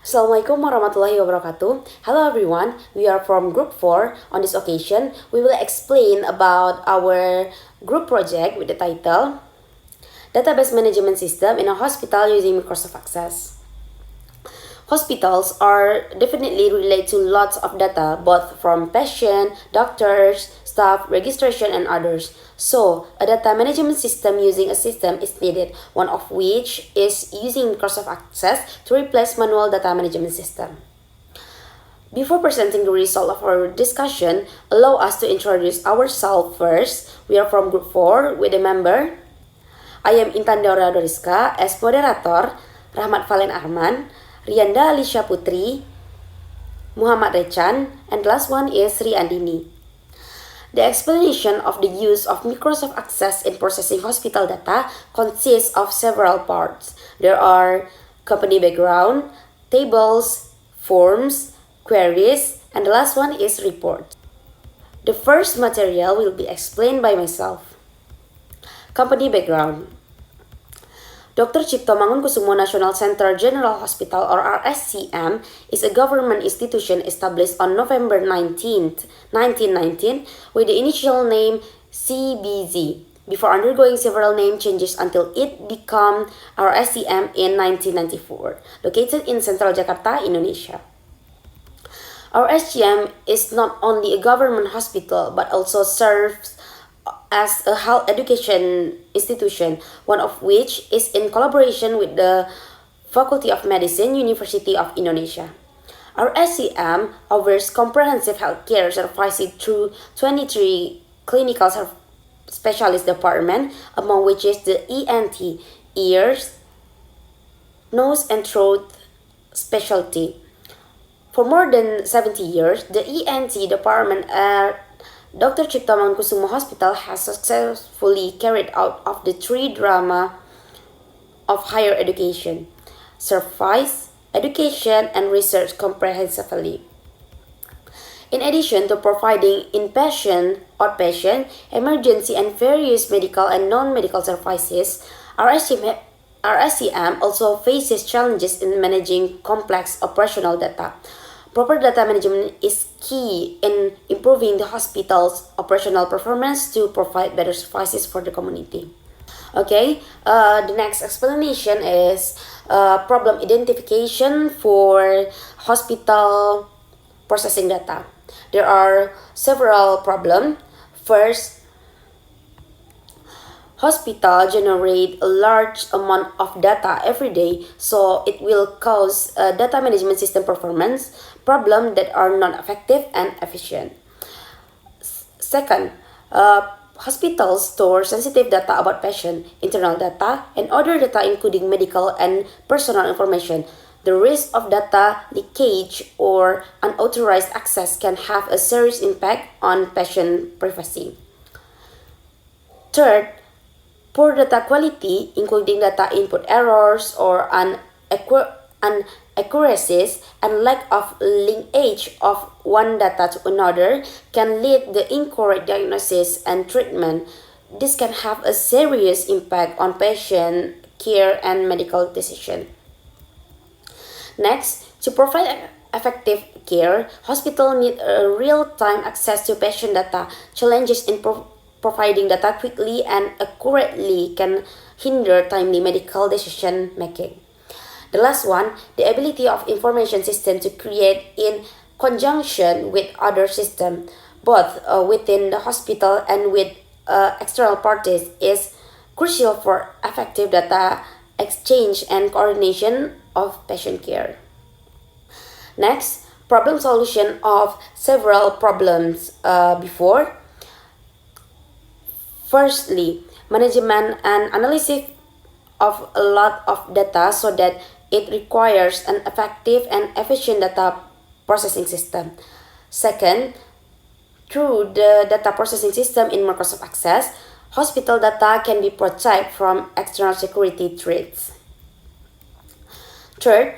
Assalamualaikum warahmatullahi wabarakatuh. Hello everyone, we are from Group 4. On this occasion, we will explain about our group project with the title Database Management System in a Hospital using Microsoft Access. Hospitals are definitely related to lots of data, both from patient, doctors, staff, registration, and others. So, a data management system using a system is needed, one of which is using Microsoft Access to replace manual data management system. Before presenting the result of our discussion, allow us to introduce ourselves first. We are from Group 4 with a member. I am Intan Doriska as moderator, Rahmat Arman, Ryanda, Allysia, Putri, Muhammad Rechan, and the last one is Andini. The explanation of the use of Microsoft Access in processing hospital data consists of several parts. There are company background, tables, forms, queries, and the last one is report. The first material will be explained by myself. Company background. Dr. Cipto Mangunkusumo National Center General Hospital or RSCM is a government institution established on November 19th, 1919 with the initial name CBZ before undergoing several name changes until it became RSCM in 1994, located in Central Jakarta, Indonesia. RSCM is not only a government hospital but also serves as a health education institution, one of which is in collaboration with the Faculty of Medicine, University of Indonesia. Our SCM offers comprehensive healthcare services through 23 clinical specialist departments, among which is the ENT, ears, nose and throat specialty. For more than 70 years, the ENT department at Dr. Cipto Mangunkusumo Hospital has successfully carried out of the three drama of higher education, service, education, and research comprehensively. In addition to providing inpatient, outpatient, emergency, and various medical and non-medical services, RSCM also faces challenges in managing complex operational data. Proper data management is key in improving the hospital's operational performance to provide better services for the community. Okay, the next explanation is problem identification for hospital processing data. There are several problems. First, hospital generate a large amount of data every day, so it will cause a data management system performance problem that are not effective and efficient. Second, hospitals store sensitive data about patient, internal data, and other data including medical and personal information. The risk of data leakage or unauthorized access can have a serious impact on patient privacy. Third, poor data quality, including data input errors or inaccuracies and lack of linkage of one data to another, can lead to incorrect diagnosis and treatment. This can have a serious impact on patient care and medical decision. Next, to provide effective care, hospitals need real-time access to patient data. Challenges in providing data quickly and accurately can hinder timely medical decision making. The last one, the ability of information system to create in conjunction with other systems, both within the hospital and with external parties, is crucial for effective data exchange and coordination of patient care. Next, problem solution of several problems before. Firstly, management and analysis of a lot of data so that it requires an effective and efficient data processing system. Second, through the data processing system in Microsoft Access, hospital data can be protected from external security threats. Third,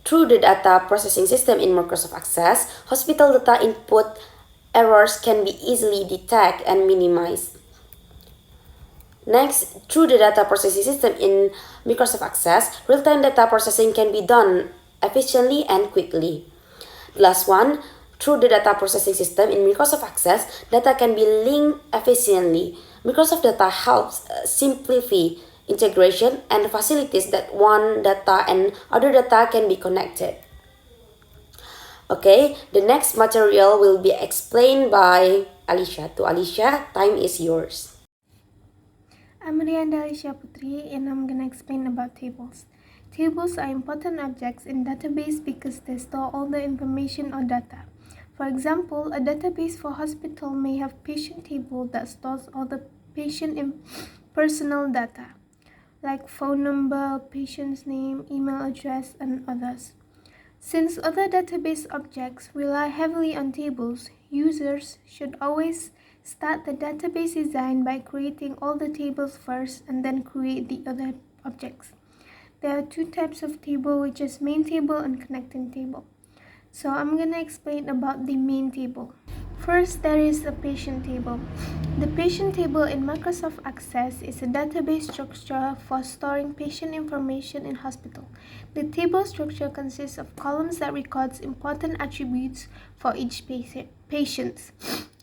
through the data processing system in Microsoft Access, hospital data input errors can be easily detected and minimized. Next, through the data processing system in Microsoft Access, real-time data processing can be done efficiently and quickly. Last one, through the data processing system in Microsoft Access, data can be linked efficiently. Microsoft Data helps simplify integration and facilities that one data and other data can be connected. Okay, the next material will be explained by Allysia. To Allysia, time is yours. I'm Andalas Putri and I'm gonna explain about tables. Tables are important objects in database because they store all the information or data. For example, a database for hospital may have patient table that stores all the personal data, like phone number, patient's name, email address, and others. Since other database objects rely heavily on tables, users should always start the database design by creating all the tables first and then create the other objects. There are two types of table, which is main table and connecting table. So I'm going to explain about the main table. First, there is a patient table. The patient table in Microsoft Access is a database structure for storing patient information in hospital. The table structure consists of columns that records important attributes for each patient.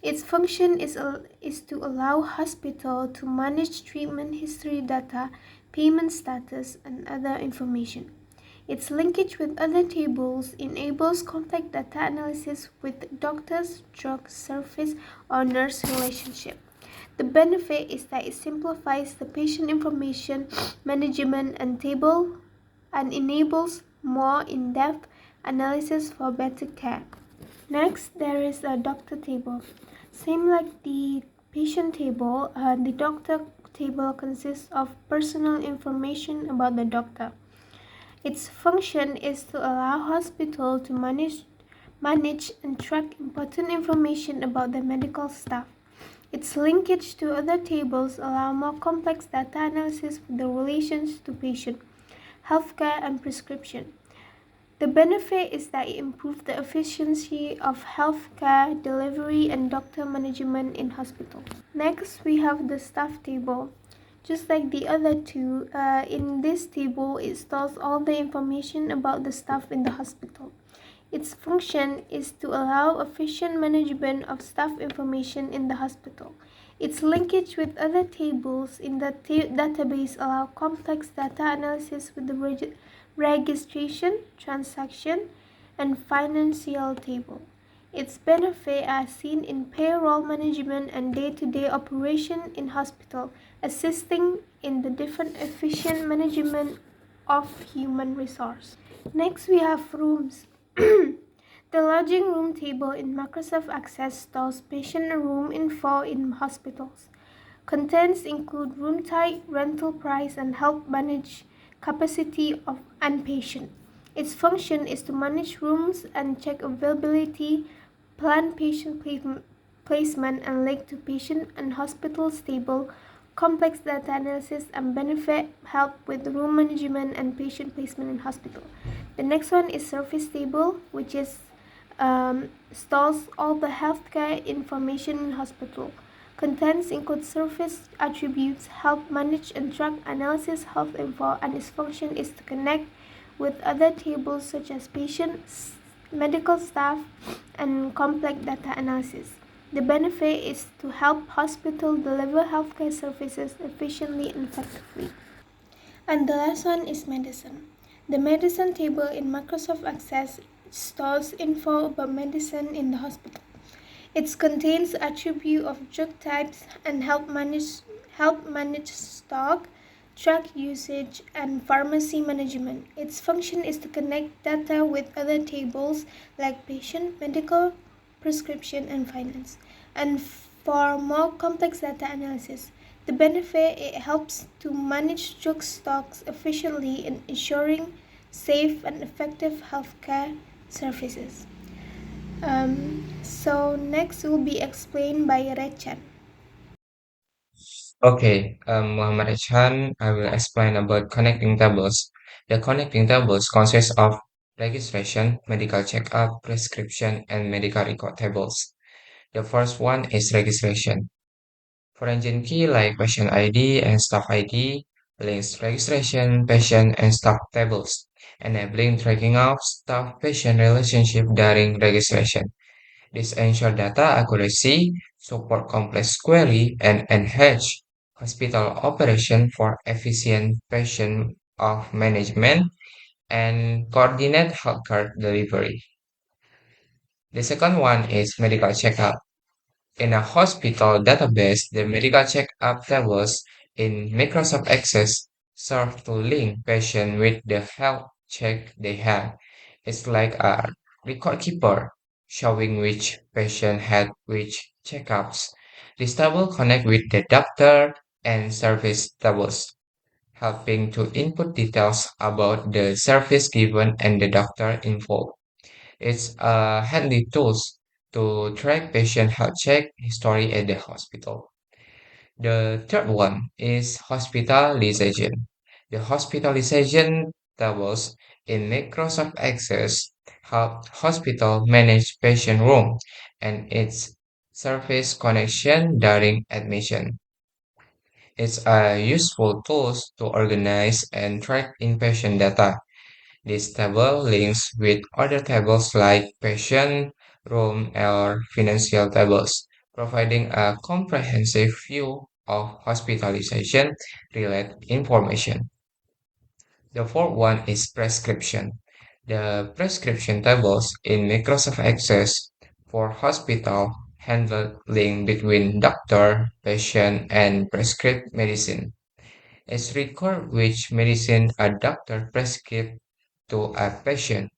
Its function is to allow hospital to manage treatment history data, payment status, and other information. Its linkage with other tables enables complex data analysis with doctors, drug, service, or nurse relationship. The benefit is that it simplifies the patient information management and table and enables more in-depth analysis for better care. Next, there is a doctor table. Same like the patient table, the doctor table consists of personal information about the doctor. Its function is to allow hospital to manage and track important information about the medical staff. Its linkage to other tables allow more complex data analysis with the relations to patient, healthcare, and prescription. The benefit is that it improves the efficiency of healthcare delivery and doctor management in hospital. Next, we have the staff table. Just like the other two, in this table, it stores all the information about the staff in the hospital. Its function is to allow efficient management of staff information in the hospital. Its linkage with other tables in the database allow complex data analysis with the registration, transaction, and financial table. Its benefits are seen in payroll management and day-to-day operation in hospital, assisting in the different efficient management of human resource. Next, we have rooms. The lodging room table in Microsoft Access stores patient room info in hospitals. Contents include room type, rental price, and help manage capacity of and patient. Its function is to manage rooms and check availability, plan patient placement, and link to patient and hospital stable, complex data analysis, and benefit help with room management and patient placement in hospital. The next one is service table, which is stores all the healthcare information in hospital. Contents include service attributes, help manage and track analysis health info, and its function is to connect with other tables such as patients, medical staff, and complex data analysis. The benefit is to help hospital deliver healthcare services efficiently and effectively. And the last one is medicine. The medicine table in Microsoft Access stores info about medicine in the hospital. It contains attribute of drug types and help manage stock, track usage, and pharmacy management. Its function is to connect data with other tables like patient, medical, prescription, and finance. And for more complex data analysis, the benefit it helps to manage drug stocks efficiently in ensuring safe and effective healthcare services. So next will be explained by Rechan. Okay, Muhammad Rechan, I will explain about connecting tables. The connecting tables consist of registration, medical checkup, prescription, and medical record tables. The first one is registration. For engine key like patient ID and staff ID, links registration, patient, and staff tables. enabling tracking of staff-patient relationship during registration. This ensures data accuracy, support complex query, and enhance hospital operation for efficient patient of management and coordinate healthcare delivery. The second one is medical checkup. In a hospital database, the medical checkup tables in Microsoft Access serve to link patient with the health check they have. It's like a record keeper showing which patient had which checkups. This table connect with the doctor and service tables, helping to input details about the service given and the doctor involved. It's a handy tool to track patient health check history at the hospital. The third one is hospitalization. The hospitalization tables in Microsoft Access help hospital manage patient room and its service connection during admission. It's a useful tool to organize and track inpatient data. This table links with other tables like patient, room, or financial tables, providing a comprehensive view of hospitalization-related information. The fourth one is prescription. The prescription tables in Microsoft Access for hospital handle link between doctor, patient, and prescribed medicine. It records which medicine a doctor prescribed to a patient.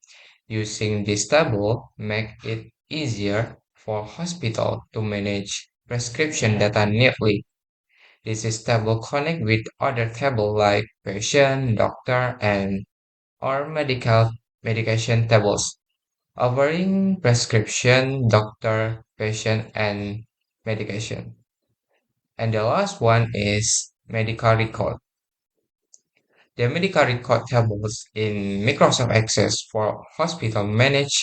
Using this table make it easier for hospital to manage prescription data neatly. This is table connect with other table like patient, doctor, and or medication tables, covering prescription, doctor, patient, and medication. And the last one is medical record. The medical record tables in Microsoft Access for hospital manage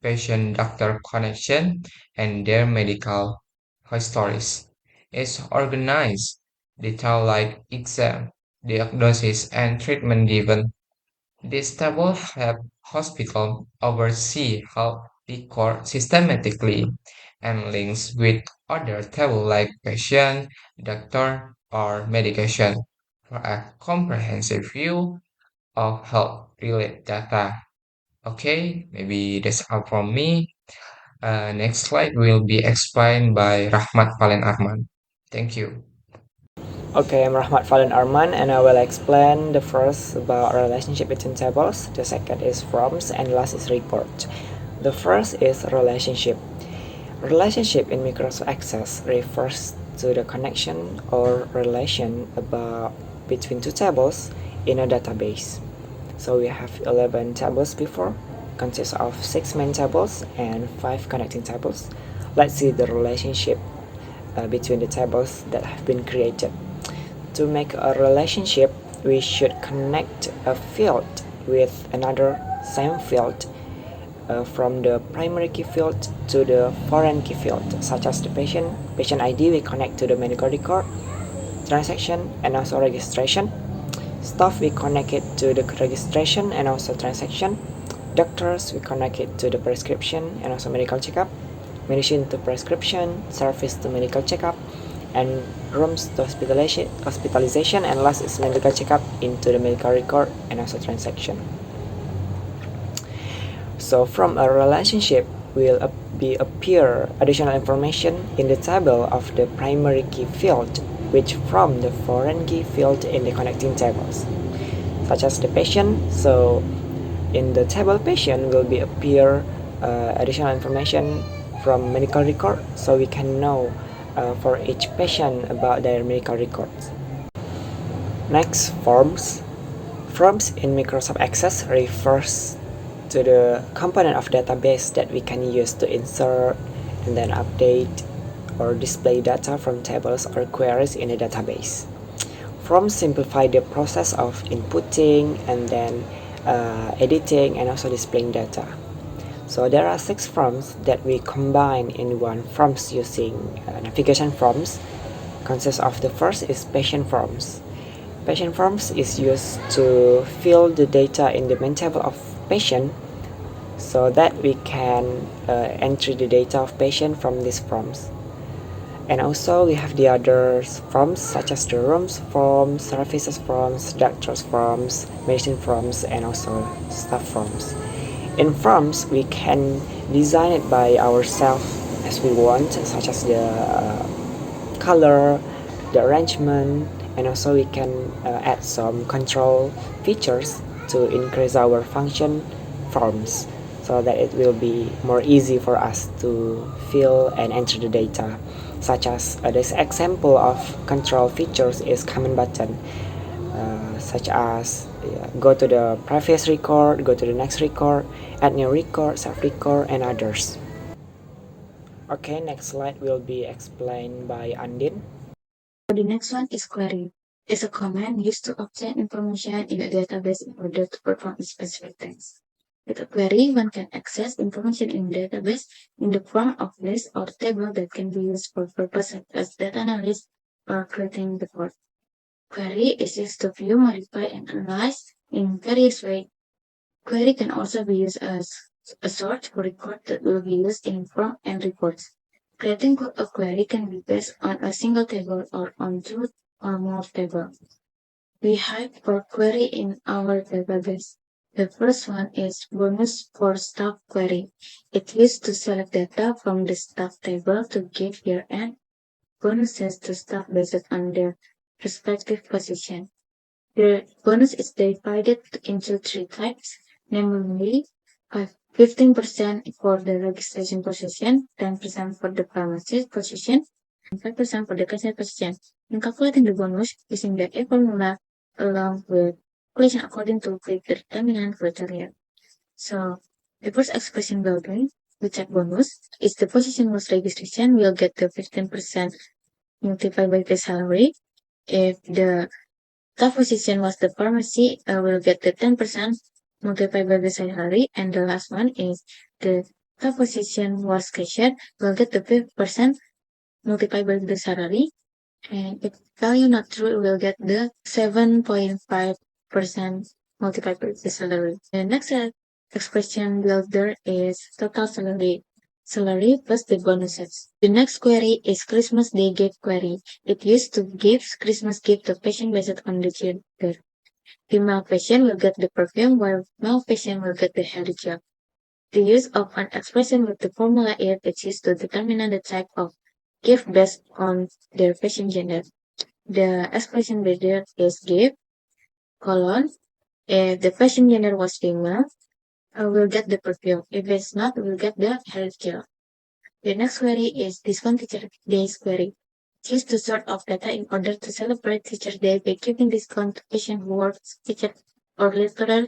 patient-doctor connection and their medical histories. It's organized detail like exam, diagnosis, and treatment given. This table help hospital oversee how record systematically and links with other table like patient, doctor, or medication for a comprehensive view of health-related data. Okay, maybe that's all from me. Next slide will be explained by Rahmat Valen Arman. Thank you. Okay, I'm Rahmat Valen Arman and I will explain the first about relationship between tables, the second is forms, and last is report. The first is relationship. Relationship in Microsoft Access refers to the connection or relation about between two tables in a database. So we have 11 tables before, consists of 6 main tables and 5 connecting tables. Let's see the relationship between the tables that have been created. To make a relationship, we should connect a field with another same field from the primary key field to the foreign key field, such as the patient ID we connect to the medical record, transaction and also registration. Staff we connect it to the registration and also transaction. Doctors we connect it to the prescription and also medical checkup. Medicine to prescription, service to medical checkup, and rooms to hospitalization, and last is medical checkup into the medical record and also transaction. So from a relationship will appear additional information in the table of the primary key field, which from the foreign key field in the connecting tables, such as the patient. So in the table patient will be appear additional information from medical record, so we can know for each patient about their medical records. Next, forms. Forms in Microsoft Access refers to the component of database that we can use to insert and then update or display data from tables or queries in a database. Forms simplify the process of inputting and then editing and also displaying data. So there are 6 forms that we combine in one forms using navigation forms. Consists of the first is patient forms. Patient forms is used to fill the data in the main table of patient so that we can enter the data of patient from these forms. And also we have the other forms such as the rooms forms, services forms, doctors forms, medicine forms, and also staff forms. In forms, we can design it by ourselves as we want, such as the color, the arrangement, and also we can add some control features to increase our function forms so that it will be more easy for us to fill and enter the data, such as this example of control features is command button, such as go to the previous record, go to the next record, add new record, save record, and others. Okay, next slide will be explained by Andin. The next one is query. It's a command used to obtain information in a database in order to perform a specific task. With a query, one can access information in the database in the form of list or table that can be used for purposes such as data analysis or creating report. Query is used to view, modify, and analyze in various ways. Query can also be used as a source for record that will be used in form and reports. Creating a query can be based on a single table or on two or more tables. We have four query in our database. The first one is bonus for staff query. It's used to select data from the staff table to give year-end bonuses to staff based on their respective position. The bonus is divided into three types, namely 15% for the registration position, 10% for the pharmacist position, and 5% for the cashier position. In calculating the bonus using the A formula along with calculation according to predetermined criteria. So the first expression will be the check bonus is the position most registration will get the 15% multiplied by the salary. If the top position was the pharmacy, will get the 10% multiplied by the salary. And the last one is the top position was cashier, will get the 5% multiplied by the salary. And if value not true, we'll get the 7.5% multiplied by the salary. The next expression builder is total salary plus the bonuses. The next query is Christmas Day gift query. It used to give Christmas gift to patient based on the gender. Female patient will get the perfume while male patient will get the hair gel. The use of an expression with the formula if is used to determine the type of gift based on their patient gender. The expression builder is gift, colon, if the patient gender was female, we'll get the perfume. If it's not, we'll get the hair gel. The next query is Discount Teacher Days query. It's used to sort of data in order to celebrate Teacher Day by giving discount to patient who works teacher or lecturer.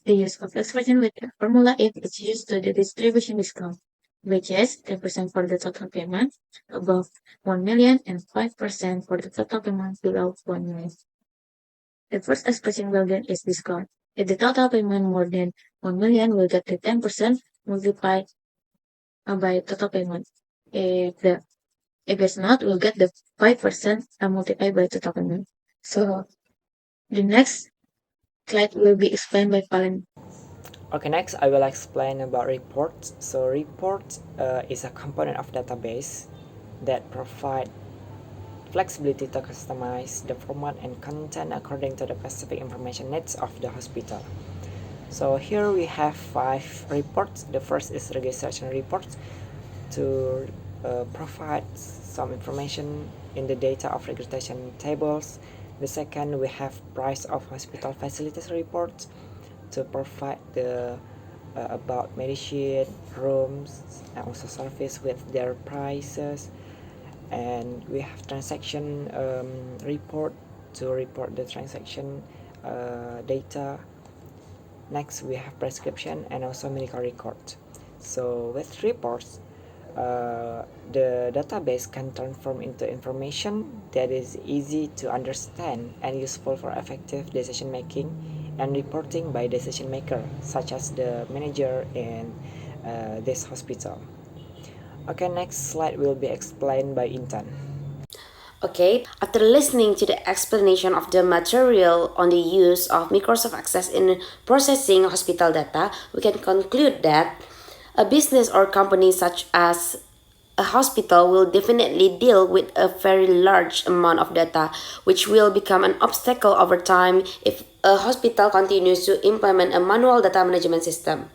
The use of expression with the formula if it's used to the distribution discount, which is 10% for the total payment above 1 million and 5% for the total payment below 1 million. The first expression builder is discount. If the total payment more than 1 million, we'll get the 10% multiplied by total payment. If it's not, we'll get the 5% multiplied by total payment. So the next slide will be explained by Palen. Okay, next I will explain about reports. So report is a component of database that provide flexibility to customize the format and content according to the specific information needs of the hospital. So here we have 5 reports. The first is registration report to provide some information in the data of registration tables. The second, we have price of hospital facilities report to provide the about medicine, rooms, and also service with their prices. And we have transaction report to report the transaction data. Next, we have prescription and also medical record. So with reports, the database can transform into information that is easy to understand and useful for effective decision making and reporting by decision maker, such as the manager in this hospital. Okay, next slide will be explained by Intan. Okay, after listening to the explanation of the material on the use of Microsoft Access in processing hospital data, we can conclude that a business or company such as a hospital will definitely deal with a very large amount of data, which will become an obstacle over time if a hospital continues to implement a manual data management system.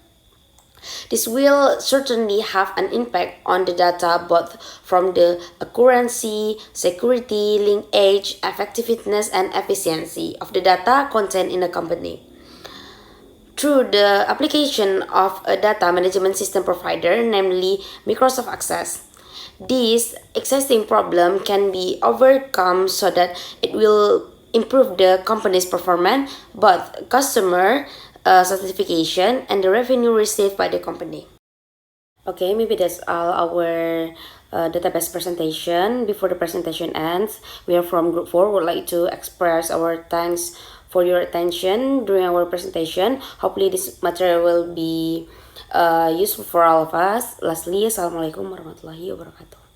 This will certainly have an impact on the data both from the accuracy, security, linkage, effectiveness, and efficiency of the data content in a company. Through the application of a data management system provider, namely Microsoft Access, this existing problem can be overcome so that it will improve the company's performance, both customer certification and the revenue received by the company. Okay, maybe that's all our database presentation. Before the presentation ends, we are from Group 4 would like to express our thanks for your attention during our presentation. Hopefully this material will be useful for all of us. Lastly, Assalamualaikum warahmatullahi wabarakatuh.